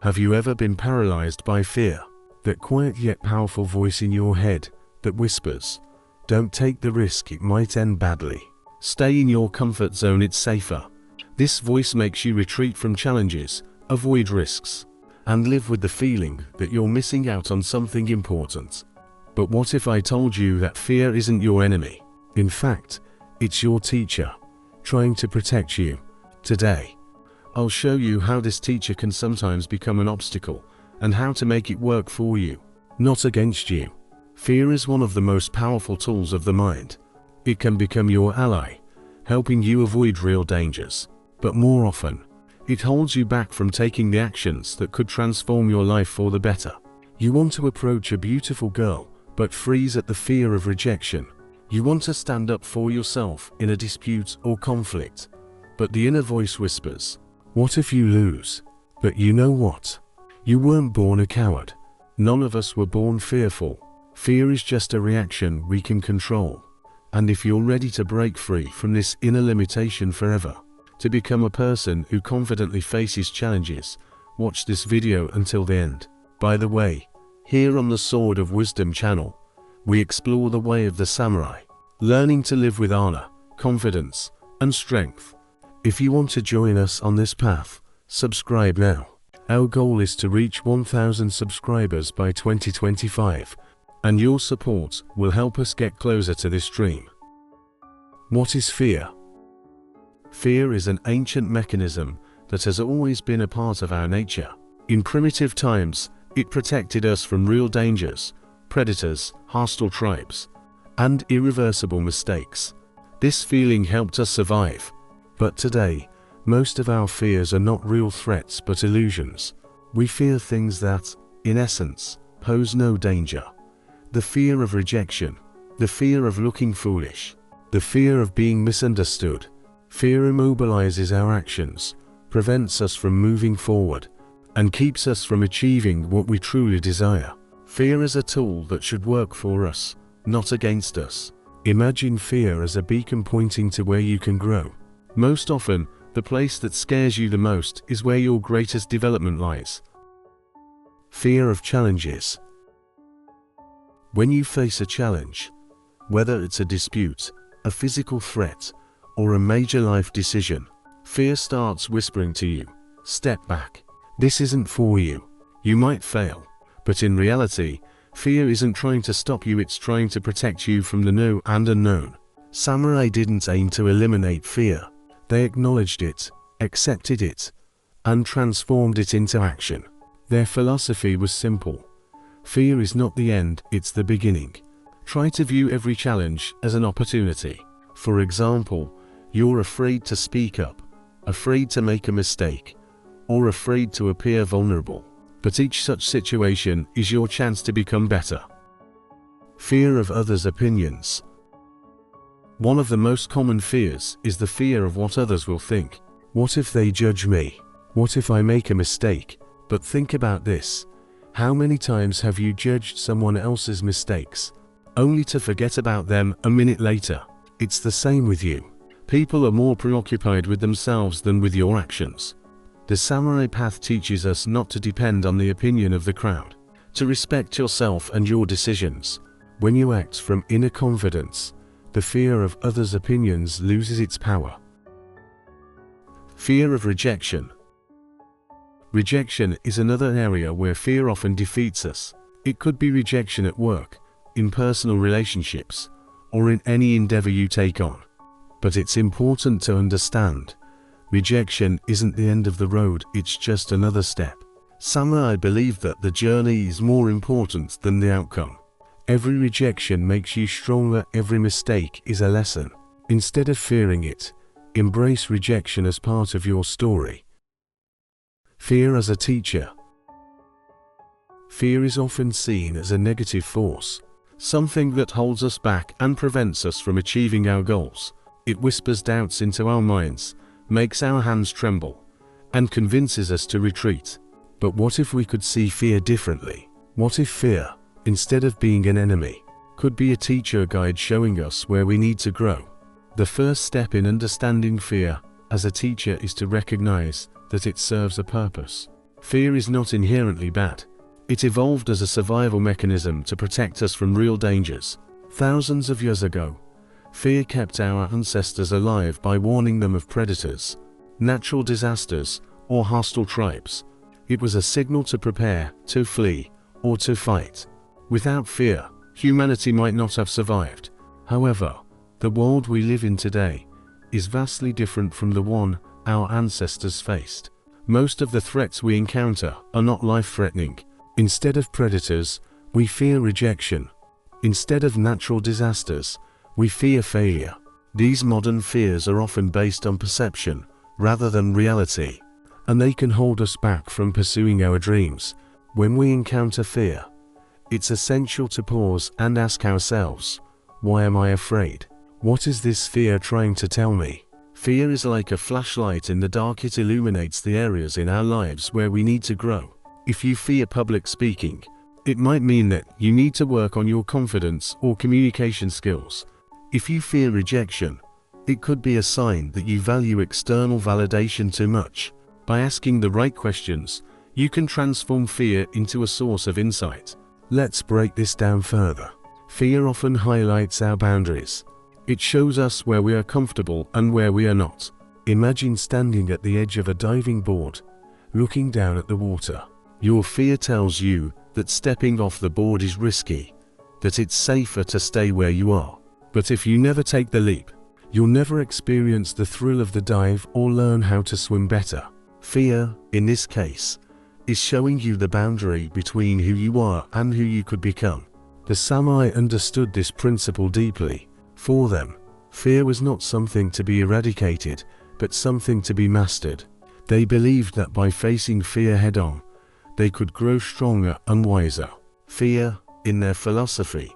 Have you ever been paralyzed by fear? That quiet yet powerful voice in your head that whispers, "Don't take the risk, it might end badly. Stay in your comfort zone, it's safer." This voice makes you retreat from challenges, avoid risks, and live with the feeling that you're missing out on something important. But what if I told you that fear isn't your enemy? In fact, it's your teacher, trying to protect you. Today, I'll show you how this teacher can sometimes become an obstacle, and how to make it work for you, not against you. Fear is one of the most powerful tools of the mind. It can become your ally, helping you avoid real dangers. But more often, it holds you back from taking the actions that could transform your life for the better. You want to approach a beautiful girl, but freeze at the fear of rejection. You want to stand up for yourself in a dispute or conflict, but the inner voice whispers, "What if you lose?" But you know what? You weren't born a coward. None of us were born fearful. Fear is just a reaction we can control. And if you're ready to break free from this inner limitation forever, to become a person who confidently faces challenges, watch this video until the end. By the way, here on the Sword of Wisdom channel, we explore the way of the samurai, learning to live with honor, confidence, and strength. If you want to join us on this path, subscribe now. Our goal is to reach 1,000 subscribers by 2025, and your support will help us get closer to this dream. What is fear? Fear is an ancient mechanism that has always been a part of our nature. In primitive times, it protected us from real dangers, predators, hostile tribes, and irreversible mistakes. This feeling helped us survive. But today, most of our fears are not real threats but illusions. We fear things that, in essence, pose no danger. The fear of rejection, the fear of looking foolish, the fear of being misunderstood. Fear immobilizes our actions, prevents us from moving forward, and keeps us from achieving what we truly desire. Fear is a tool that should work for us, not against us. Imagine fear as a beacon pointing to where you can grow. Most often, the place that scares you the most is where your greatest development lies. Fear of challenges. When you face a challenge, whether it's a dispute, a physical threat, or a major life decision, fear starts whispering to you, "Step back. This isn't for you. You might fail." But in reality, fear isn't trying to stop you, it's trying to protect you from the new and unknown. Samurai didn't aim to eliminate fear. They acknowledged it, accepted it, and transformed it into action. Their philosophy was simple. Fear is not the end, it's the beginning. Try to view every challenge as an opportunity. For example, you're afraid to speak up, afraid to make a mistake, or afraid to appear vulnerable. But each such situation is your chance to become better. Fear of others' opinions. One of the most common fears is the fear of what others will think. What if they judge me? What if I make a mistake? But think about this. How many times have you judged someone else's mistakes, only to forget about them a minute later? It's the same with you. People are more preoccupied with themselves than with your actions. The samurai path teaches us not to depend on the opinion of the crowd, to respect yourself and your decisions. When you act from inner confidence, the fear of others' opinions loses its power. Fear of rejection. Rejection is another area where fear often defeats us. It could be rejection at work, in personal relationships, or in any endeavor you take on. But it's important to understand, rejection isn't the end of the road, it's just another step. Samurai believe that the journey is more important than the outcome. Every rejection makes you stronger, every mistake is a lesson. Instead of fearing it, embrace rejection as part of your story. Fear as a teacher. Fear is often seen as a negative force, something that holds us back and prevents us from achieving our goals. It whispers doubts into our minds, makes our hands tremble, and convinces us to retreat. But what if we could see fear differently? What if fear, instead of being an enemy, could be a teacher guide showing us where we need to grow? The first step in understanding fear as a teacher is to recognize that it serves a purpose. Fear is not inherently bad. It evolved as a survival mechanism to protect us from real dangers. Thousands of years ago, fear kept our ancestors alive by warning them of predators, natural disasters, or hostile tribes. It was a signal to prepare, to flee, or to fight. Without fear, humanity might not have survived. However, the world we live in today is vastly different from the one our ancestors faced. Most of the threats we encounter are not life-threatening. Instead of predators, we fear rejection. Instead of natural disasters, we fear failure. These modern fears are often based on perception rather than reality, and they can hold us back from pursuing our dreams. When we encounter fear, it's essential to pause and ask ourselves, why am I afraid? What is this fear trying to tell me? Fear is like a flashlight in the dark. It illuminates the areas in our lives where we need to grow. If you fear public speaking, it might mean that you need to work on your confidence or communication skills. If you fear rejection, it could be a sign that you value external validation too much. By asking the right questions, you can transform fear into a source of insight. Let's break this down further. Fear often highlights our boundaries. It shows us where we are comfortable and where we are not. Imagine standing at the edge of a diving board, looking down at the water. Your fear tells you that stepping off the board is risky, that it's safer to stay where you are. But if you never take the leap, you'll never experience the thrill of the dive or learn how to swim better. Fear, in this case, is showing you the boundary between who you are and who you could become. The Samurai understood this principle deeply. For them, fear was not something to be eradicated, but something to be mastered. They believed that by facing fear head-on, they could grow stronger and wiser. Fear, in their philosophy,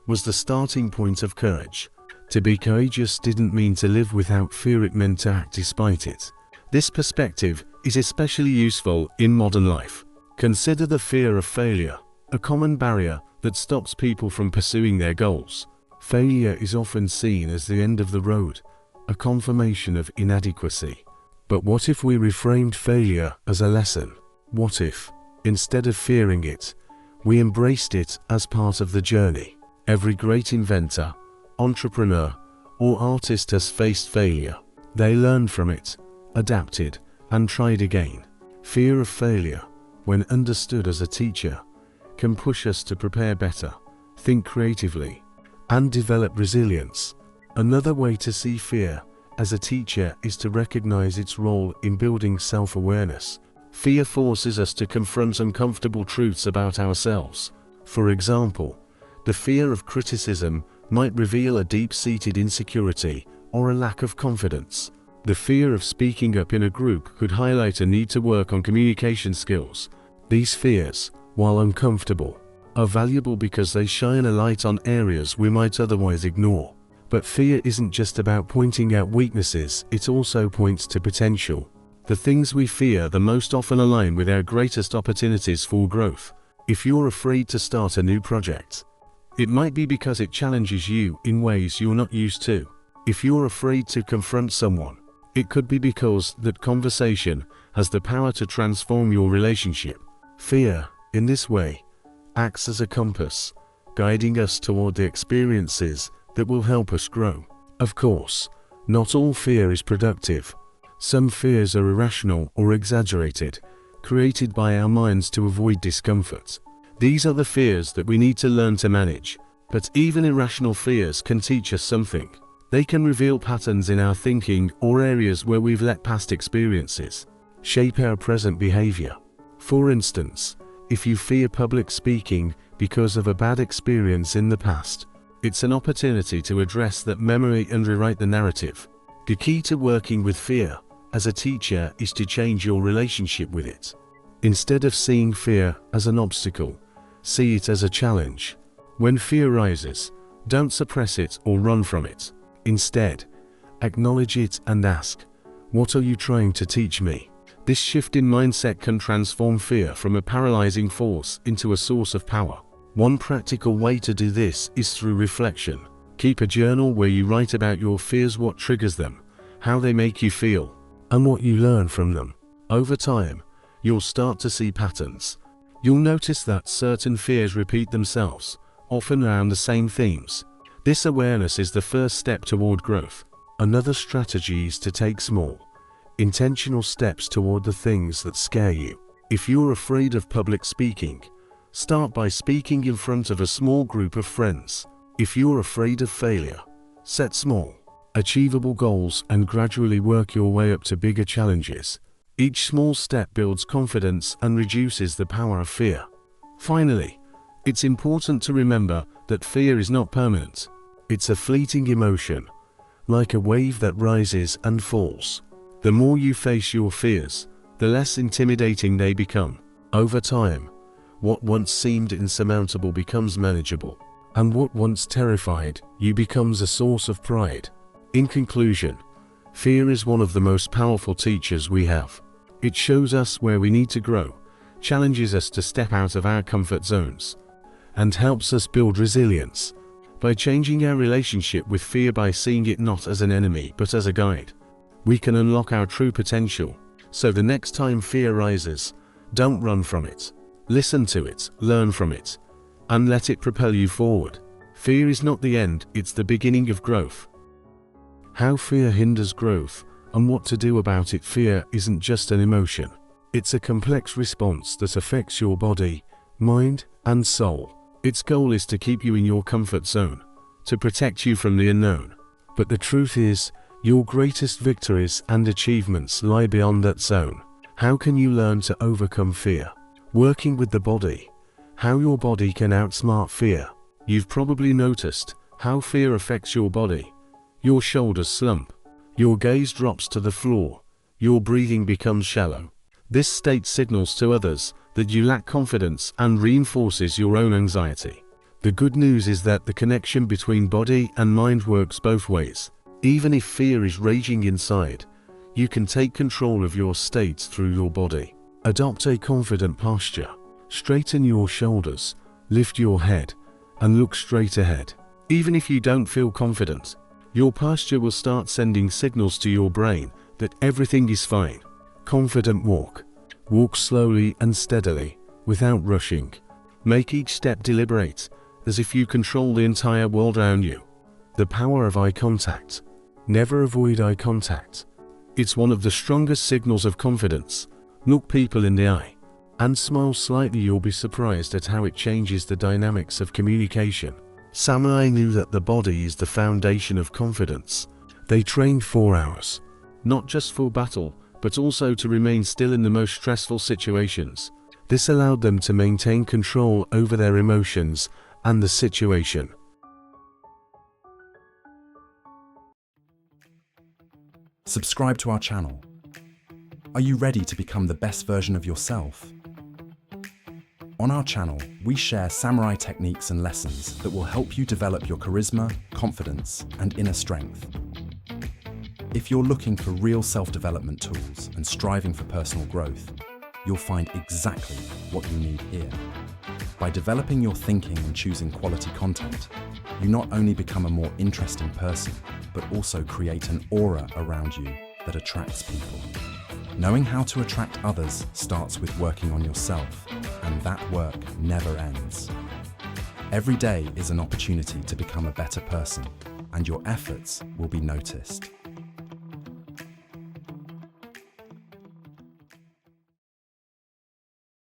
was the starting point of courage. To be courageous didn't mean to live without fear, it meant to act despite it. This perspective is especially useful in modern life. Consider the fear of failure, a common barrier that stops people from pursuing their goals. Failure is often seen as the end of the road, a confirmation of inadequacy. But what if we reframed failure as a lesson? What if, instead of fearing it, we embraced it as part of the journey? Every great inventor, entrepreneur, or artist has faced failure. They learned from it, adapted, and tried again. Fear of failure, when understood as a teacher, can push us to prepare better, think creatively, and develop resilience. Another way to see fear as a teacher is to recognize its role in building self-awareness. Fear forces us to confront uncomfortable truths about ourselves. For example, the fear of criticism might reveal a deep-seated insecurity or a lack of confidence. The fear of speaking up in a group could highlight a need to work on communication skills. These fears, while uncomfortable, are valuable because they shine a light on areas we might otherwise ignore. But fear isn't just about pointing out weaknesses, it also points to potential. The things we fear the most often align with our greatest opportunities for growth. If you're afraid to start a new project, it might be because it challenges you in ways you're not used to. If you're afraid to confront someone, it could be because that conversation has the power to transform your relationship. Fear, in this way, acts as a compass, guiding us toward the experiences that will help us grow. Of course, not all fear is productive. Some fears are irrational or exaggerated, created by our minds to avoid discomfort. These are the fears that we need to learn to manage. But even irrational fears can teach us something. They can reveal patterns in our thinking or areas where we've let past experiences shape our present behavior. For instance, if you fear public speaking because of a bad experience in the past, it's an opportunity to address that memory and rewrite the narrative. The key to working with fear as a teacher is to change your relationship with it. Instead of seeing fear as an obstacle, see it as a challenge. When fear rises, don't suppress it or run from it. Instead, acknowledge it and ask, what are you trying to teach me? This shift in mindset can transform fear from a paralyzing force into a source of power. One practical way to do this is through reflection. Keep a journal where you write about your fears, what triggers them, how they make you feel, and what you learn from them. Over time, you'll start to see patterns. You'll notice that certain fears repeat themselves, often around the same themes. This awareness is the first step toward growth. Another strategy is to take small, intentional steps toward the things that scare you. If you're afraid of public speaking, start by speaking in front of a small group of friends. If you're afraid of failure, set small, achievable goals and gradually work your way up to bigger challenges. Each small step builds confidence and reduces the power of fear. Finally, it's important to remember that fear is not permanent. It's a fleeting emotion, like a wave that rises and falls. The more you face your fears, the less intimidating they become. Over time, what once seemed insurmountable becomes manageable, and what once terrified you becomes a source of pride. In conclusion, fear is one of the most powerful teachers we have. It shows us where we need to grow, challenges us to step out of our comfort zones, and helps us build resilience. By changing our relationship with fear by seeing it not as an enemy but as a guide, we can unlock our true potential. So the next time fear rises, don't run from it. Listen to it, learn from it, and let it propel you forward. Fear is not the end, it's the beginning of growth. How fear hinders growth and what to do about it. Fear isn't just an emotion. It's a complex response that affects your body, mind, and soul. Its goal is to keep you in your comfort zone, to protect you from the unknown. But the truth is, your greatest victories and achievements lie beyond that zone. How can you learn to overcome fear? Working with the body. How your body can outsmart fear. You've probably noticed how fear affects your body. Your shoulders slump. Your gaze drops to the floor. Your breathing becomes shallow. This state signals to others that you lack confidence and reinforces your own anxiety. The good news is that the connection between body and mind works both ways. Even if fear is raging inside, you can take control of your states through your body. Adopt a confident posture. Straighten your shoulders, lift your head, and look straight ahead. Even if you don't feel confident, your posture will start sending signals to your brain that everything is fine. Confident walk. Walk slowly and steadily, without rushing. Make each step deliberate, as if you control the entire world around you. The power of eye contact. Never avoid eye contact. It's one of the strongest signals of confidence. Look people in the eye and smile slightly. You'll be surprised at how it changes the dynamics of communication. Samurai knew that the body is the foundation of confidence. They trained 4 hours, not just for battle, but also to remain still in the most stressful situations. This allowed them to maintain control over their emotions and the situation. Subscribe to our channel. Are you ready to become the best version of yourself? On our channel, we share samurai techniques and lessons that will help you develop your charisma, confidence, and inner strength. If you're looking for real self-development tools and striving for personal growth, you'll find exactly what you need here. By developing your thinking and choosing quality content, you not only become a more interesting person, but also create an aura around you that attracts people. Knowing how to attract others starts with working on yourself, and that work never ends. Every day is an opportunity to become a better person, and your efforts will be noticed.